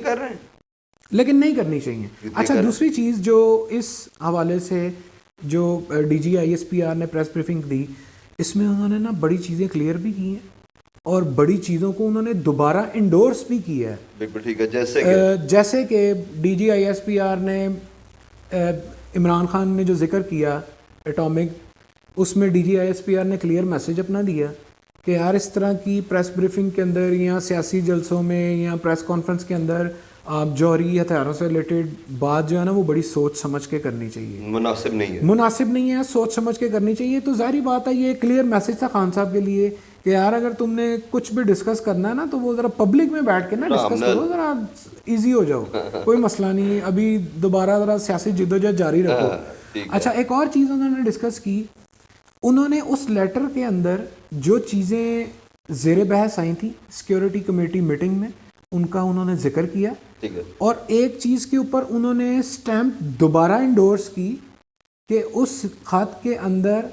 لیکن نہیں کرنی چاہیے. اچھا, دوسری چیز جو اس حوالے سے جو D G I S P R نے پریس بریفنگ دی, اس میں انہوں نے نا بڑی چیزیں کلیئر بھی کی ہیں اور بڑی چیزوں کو انہوں نے دوبارہ انڈورس بھی کیا ہے. بالکل ٹھیک ہے. جیسے کہ D G I S P R نے عمران خان نے جو ذکر کیا ایٹامک, اس میں D G I S P R نے کلیئر میسج اپنا دیا کہ یار اس طرح کی پریس بریفنگ کے اندر یا سیاسی جلسوں میں یا پریس کانفرنس کے اندر آپ جوہری ہتھیاروں سے ریلیٹڈ بات جو ہے نا وہ بڑی سوچ سمجھ کے کرنی چاہیے. مناسب نہیں ہے, سوچ سمجھ کے کرنی چاہیے. تو ظاہری بات ہے یہ کلیئر میسج تھا خان صاحب کے لیے کہ یار اگر تم نے کچھ بھی ڈسکس کرنا ہے نا تو وہ ذرا پبلک میں بیٹھ کے نا ڈسکس کرو, ذرا ایزی ہو جاؤ, کوئی مسئلہ نہیں, ابھی دوبارہ ذرا سیاسی جدوجہد جاری رکھو. اچھا, ایک اور چیز انہوں نے ڈسکس کی, انہوں نے اس لیٹر کے اندر جو چیزیں زیر بحث آئی تھیں سیکیورٹی کمیٹی میٹنگ میں, ان کا انہوں نے ذکر کیا. اور ایک چیز کے اوپر انہوں نے سٹیمپ دوبارہ انڈورس کی کہ اس خط کے اندر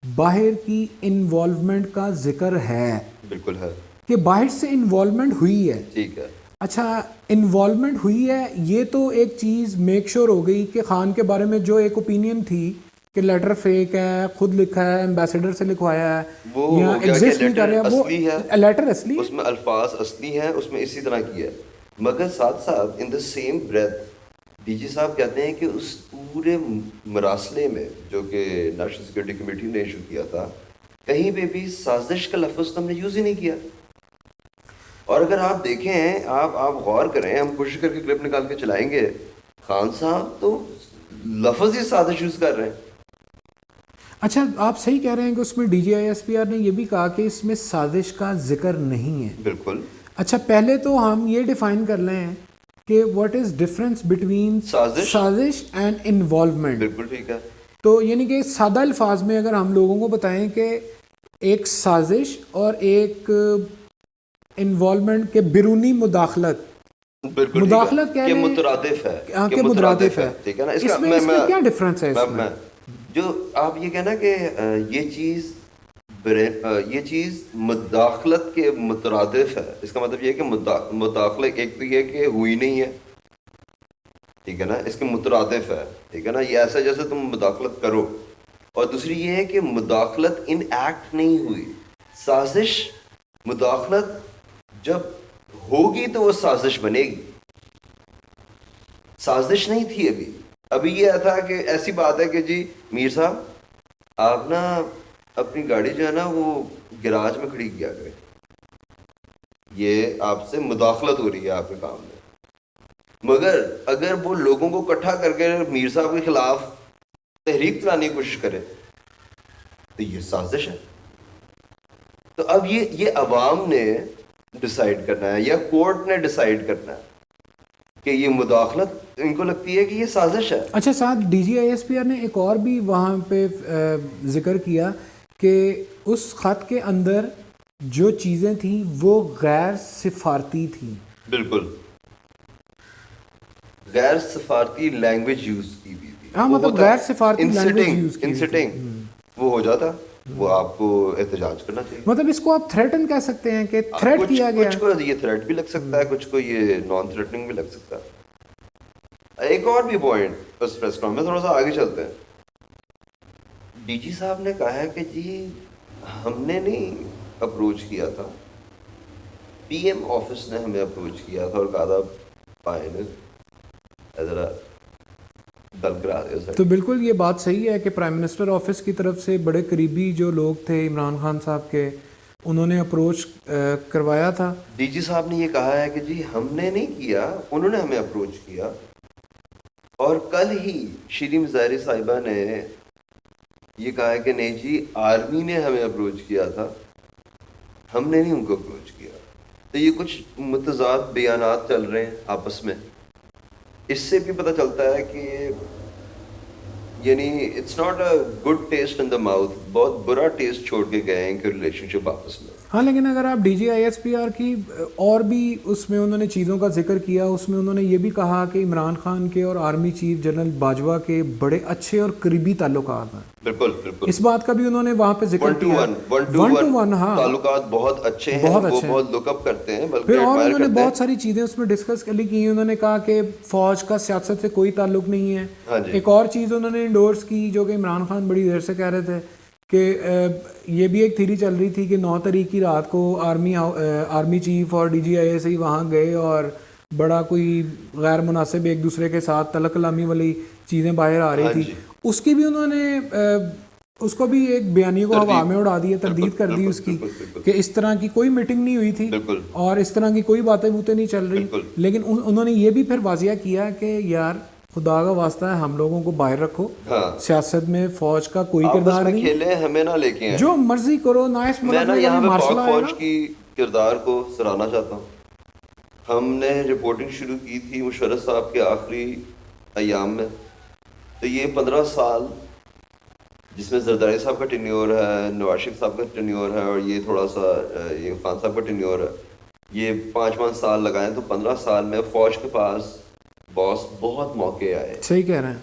باہر کی انوالومنٹ کا ذکر ہے. بالکل ہے کہ باہر سے انوالومنٹ ہوئی ہے. ٹھیک ہے. اچھا, انوالومنٹ ہوئی ہے, یہ تو ایک چیز میک شور ہو گئی کہ خان کے بارے میں جو ایک اوپینین تھی کہ لیٹر فیک ہے, خود لکھا ہے, ایمبیسیڈر سے لکھوایا ہے, یا ایگزسٹ نہیں کر رہا, وہ لیٹر اصلی, اس میں الفاظ اصلی ہیں, اس میں اسی طرح کیا ہے. مگر ساتھ ساتھ in the same breath D G صاحب کہتے ہیں کہ اس پورے مراسلے میں جو کہ نیشنل سیکورٹی کمیٹی نے ایشو کیا تھا, کہیں پہ بھی سازش کا لفظ تو ہم نے یوز ہی نہیں کیا. اور اگر آپ دیکھیں, آپ غور کریں, ہم کوشش کر کے کلپ نکال کے چلائیں گے, خان صاحب تو لفظ ہی سازش یوز کر رہے ہیں. اچھا, آپ صحیح کہہ رہے ہیں کہ اس میں D G I S P R نے یہ بھی کہا کہ اس میں سازش کا ذکر نہیں ہے. بالکل. اچھا, پہلے تو ہم یہ ڈیفائن کر لیں کہ واٹ از ڈفرینس بٹوین سازش اینڈ انوالومنٹ. بالکل ٹھیک ہے. تو یعنی کہ سادہ الفاظ میں اگر ہم لوگوں کو بتائیں کہ ایک سازش اور ایک انوالومنٹ کے بیرونی مداخلت, مداخلت کہہ لیں مترادف ہے, کہ مترادف ہے, ٹھیک ہے نا. اس میں کیا ڈفرینس ہے اس میں؟ جو آپ یہ کہنا کہ یہ چیز مداخلت کے مترادف ہے, اس کا مطلب یہ ہے کہ مداخلت ایک تو یہ کہ ہوئی نہیں ہے, ٹھیک ہے نا, اس کے مترادف ہے, ٹھیک ہے نا. یہ ایسا جیسے تم مداخلت کرو. اور دوسری یہ ہے کہ مداخلت ان ایکٹ نہیں ہوئی. سازش, مداخلت جب ہوگی تو وہ سازش بنے گی. سازش نہیں تھی ابھی یہ تھا کہ ایسی بات ہے کہ جی میر صاحب آپ نا اپنی گاڑی جو ہے نا وہ گراج میں کھڑی کیا کریں. یہ آپ سے مداخلت ہو رہی ہے آپ کے کام میں. مگر اگر وہ لوگوں کو اکٹھا کر کے میر صاحب کے خلاف تحریک چلانے کی کوشش کرے تو یہ سازش ہے. تو اب یہ عوام نے ڈیسائیڈ کرنا ہے یا کورٹ نے ڈیسائیڈ کرنا ہے کہ یہ مداخلت ان کو لگتی ہے کہ یہ سازش ہے. اچھا ساتھ D G I S P R نے ایک اور بھی وہاں پہ ذکر کیا کہ اس خط کے اندر جو چیزیں تھیں وہ غیر سفارتی تھیں. بالکل غیر سفارتی لینگویج یوز کی ہوئی تھی. ہاں مطلب غیر سفارتی لینگویج یوز کی ہوئی تھی. وہ ہو جاتا, وہ آپ کو احتجاج کرنا چاہیے. مطلب اس کو آپ تھریٹن کہہ سکتے ہیں کہ تھریٹ کیا گیا. کچھ کو یہ تھریٹ بھی لگ سکتا ہے, کچھ کو یہ نان تھریٹنگ بھی لگ سکتا ہے. ایک اور بھی پوائنٹ اس پریس کانفرنس میں, تھوڑا سا آگے چلتے ہیں. ڈی جی صاحب نے کہا ہے کہ جی ہم نے نہیں اپروچ کیا تھا, پی ایم آفس نے ہمیں اپروچ کیا تھا اور کہا تھا پائے ذرا دل کرا دے. تو بالکل یہ بات صحیح ہے کہ پرائم منسٹر آفس کی طرف سے بڑے قریبی جو لوگ تھے عمران خان صاحب کے, انہوں نے اپروچ کروایا تھا. ڈی جی صاحب نے یہ کہا ہے کہ جی ہم نے نہیں کیا, انہوں نے ہمیں اپروچ کیا. اور کل ہی شری مظاہری صاحبہ نے یہ کہا ہے کہ نہیں جی آرمی نے ہمیں اپروچ کیا تھا, ہم نے نہیں ان کو اپروچ کیا. تو یہ کچھ متضاد بیانات چل رہے ہیں آپس میں. اس سے بھی پتہ چلتا ہے کہ یعنی it's not a good taste in the mouth, بہت برا ٹیسٹ چھوڑ کے گئے ہیں ان کے ریلیشن شپ آپس میں. ہاں لیکن اگر آپ D G I S P R کی اور بھی اس میں انہوں نے چیزوں کا ذکر کیا, اس میں انہوں نے یہ بھی کہا کہ عمران خان کے اور آرمی چیف جنرل باجوہ کے بڑے اچھے اور قریبی تعلقات ہیں. بالکل بالکل, اس بات کا بھی انہوں نے وہاں پہ ذکر کیا. ون ٹو ون ہاں تعلقات بہت اچھے ہیں, وہ بہت لک اپ کرتے ہیں. پھر اور انہوں نے بہت ساری چیزیں اس میں ڈسکس کی. انہوں نے کہا کہ فوج کا سیاست سے کوئی تعلق نہیں ہے. ایک اور چیز انہوں نے انڈورس کی جو کہ عمران خان بڑی دیر سے کہہ رہے تھے کہ یہ بھی ایک تھیری چل رہی تھی کہ 9 تاریخ کی رات کو آرمی چیف اور D G I S I وہاں گئے اور بڑا کوئی غیر مناسب ایک دوسرے کے ساتھ تلق کلامی والی چیزیں باہر آ رہی تھی. اس کی بھی انہوں نے اس کو بھی ایک بیانیے کو ہوا میں اڑا دیا, تردید کر دی اس کی کہ اس طرح کی کوئی میٹنگ نہیں ہوئی تھی اور اس طرح کی کوئی باتیں نہیں چل رہی. لیکن انہوں نے یہ بھی پھر واضح کیا کہ یار خدا کا واسطہ ہے ہم لوگوں کو باہر رکھو, سیاست میں فوج کا کوئی کردار نہیں, کھیلے ہمیں نہ لے کے جو مرضی کرو. نائس ملک میں یہاں پہ پاک فوج کی کردار کو سراہنا چاہتا ہوں. ہم نے رپورٹنگ شروع کی تھی مشرف صاحب کے آخری ایام میں, تو یہ 15 سال جس میں زرداری صاحب کا ٹینیور ہے, نواز شریف صاحب کا ٹینیور ہے اور یہ تھوڑا سا یہ خان صاحب کا ٹینیور ہے, یہ 5 سال لگائیں تو 15 سال میں فوج کے پاس باس بہت موقع آئے. صحیح کہہ رہے ہیں,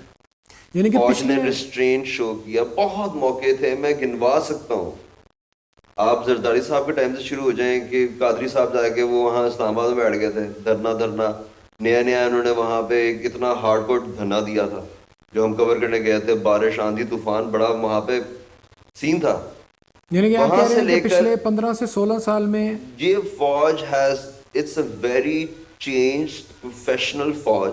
یعنی کہ فوج نے ریسٹرین شو کیا, بہت موقع تھے, میں گنوا سکتا ہوں. آپ زرداری صاحب کے ٹائم سے شروع ہو جائیں کہ قادری صاحب جا کے وہ وہاں اسلام آباد میں بیٹھ گئے تھے, دھرنا نیا انہوں نے وہاں پہ اتنا ہارڈ کوڈ دھرنا دیا تھا جو ہم کور کرنے گئے تھے. بارش آندھی طوفان بڑا وہاں پہ سین تھا. یعنی کہ وہاں سے لے کر پچھلے 15 سے 16 سال میں یہ فوج has it's a very changed professional فوج.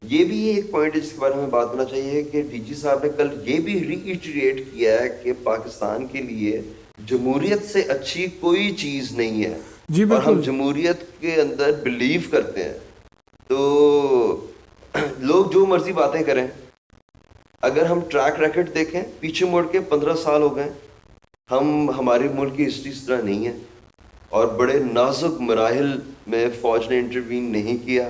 یہ بھی ایک پوائنٹ ہے جس کے بارے میں بات کرنا چاہیے کہ ڈی جی صاحب نے کل یہ بھی ریٹریٹ کیا ہے کہ پاکستان کے لیے جمہوریت سے اچھی کوئی چیز نہیں ہے. جی اور ہم جمہوریت کے اندر بلیو کرتے ہیں. تو لوگ جو مرضی باتیں کریں, اگر ہم ٹریک ریکارڈ دیکھیں پیچھے مڑ کے 15 سال ہو گئے, ہمارے ملک کی ہسٹری اس طرح نہیں ہے اور بڑے نازک مراحل میں فوج نے انٹروین نہیں کیا.